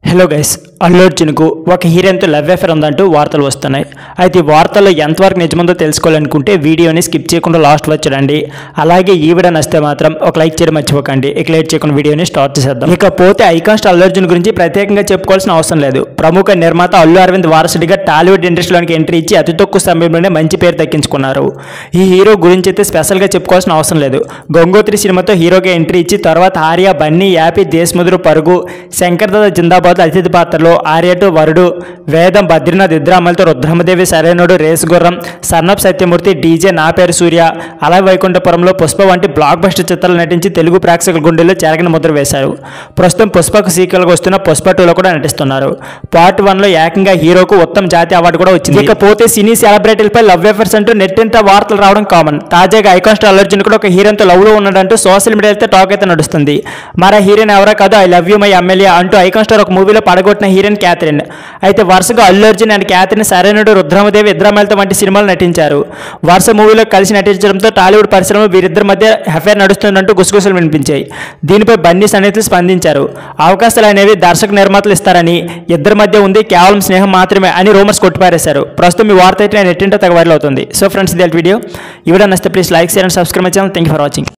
Hello guys, Allu అర్జున్కు ఒక హీరోయిన్తో love affair ఉందంటూ వార్తలు వస్తున్నాయి. అయితే ఈ వార్తల్లో ఎంతవరకు నిజమందో తెలుసుకోవాలనుకుంటే వీడియోని స్కిప్ చేయకుండా లాస్ట్ వచ్చడండి. అలాగే ఈ వీడియో నచ్చితే మాత్రం ఒక లైక్ చేయడం మర్చిపోకండి. ఇక లేట్ చేయకుండా వీడియోని స్టార్ట్ చేద్దాం. ఇకపోతే ఐకాన్ స్టార్ అల్లు అర్జున్ గురించి ప్రత్యేకంగా చెప్పుకోవాల్సిన అవసరం లేదు. ప్రముఖ నిర్మాత అల్లు అరవింద్ వారసుడిగా టాలీవుడ్ ఇండస్ట్రీలోనికి ఎంట్రీ ఇచ్చి అతి తక్కువ సమయంలోనే మంచి పేరు దక్కించుకున్నారు. ఈ హీరో గురించి అయితే స్పెషల్గా చెప్పుకోవాల్సిన అవసరం లేదు. గంగోత్రి సినిమాతో హీరోగా ఎంట్రీ ఇచ్చి తర్వాత ఆర్య, బన్నీ, యాపీ, దేశ్ముదురు, పరుగు, శంకర్దాద జిందాబాద్ అతిథి పాత్రలో ఆర్యటు, వరుడు, వేదం, బద్రీనాథ్, ఇద్రామలతో, రుద్రమదేవి, సరైనోడు, రేసు గుర్రం, సర్నప్ సత్యమూర్తి, డీజే, నా పేరు సూర్య, అలా వైకుంఠపురంలో, పుష్ప వంటి బ్లాక్ బస్టర్ చిత్రాలు నటించి తెలుగు ప్రేక్షకుల గుండెల్లో చెరగని ముద్ర వేశారు. ప్రస్తుతం పుష్పకు సీక్వెల్గా వస్తున్న పుష్ప 2లో కూడా నటిస్తున్నారు. పార్ట్ 1లో ఏకంగా హీరోకు ఉత్తమ జాతీయ అవార్డు కూడా వచ్చింది. ఇకపోతే సినీ సెలబ్రిటీలపై లవ్ అఫేర్స్ అంటూ నెట్టింట వార్తలు రావడం కామన్. తాజాగా ఐకాన్ స్టార్ అల్లు అర్జున్ కూడా ఒక హీరోయిన్తో లవ్లో ఉన్నాడంటూ సోషల్ మీడియాలో టాక్ అయితే నడుస్తుంది. మరో హీరోయిన్ ఎవరో కాదు, I love you my MLA అంటూ ఐకాన్ స్టార్ ఒక మూవీలో పడగొట్టిన హీరోయిన్ క్యాథరిన్. అయితే వరుసగా అల్లు అర్జున్ అండ్ క్యాథరిన్ సరైనడు, రుద్రమదేవి, ఇద్రామలతో వంటి సినిమాలు నటించారు. వరుస మూవీలో కలిసి నటించడంతో టాలీవుడ్ పరిశ్రమ వీరిద్దరి మధ్య అఫేర్ నడుస్తుందంటూ గుసగుసలు వినిపించాయి. దీనిపై బన్నీ సన్నిహితులు స్పందించారు. అవకాశాలు అనేవి దర్శక నిర్మాతలు ఇస్తారని, ఇద్దరి మధ్య ఉంది కేవలం స్నేహం మాత్రమే అని రూమర్స్ కొట్టిపారేశారు. ప్రస్తుతం ఈ వార్త అయితే నెట్టింట తెగ వైరల్ అవుతుంది. సో ఫ్రెండ్స్, ఇది వీడియో. ఈ వీడియో నచ్చితే please like, share and subscribe my channel. Thank you for watching.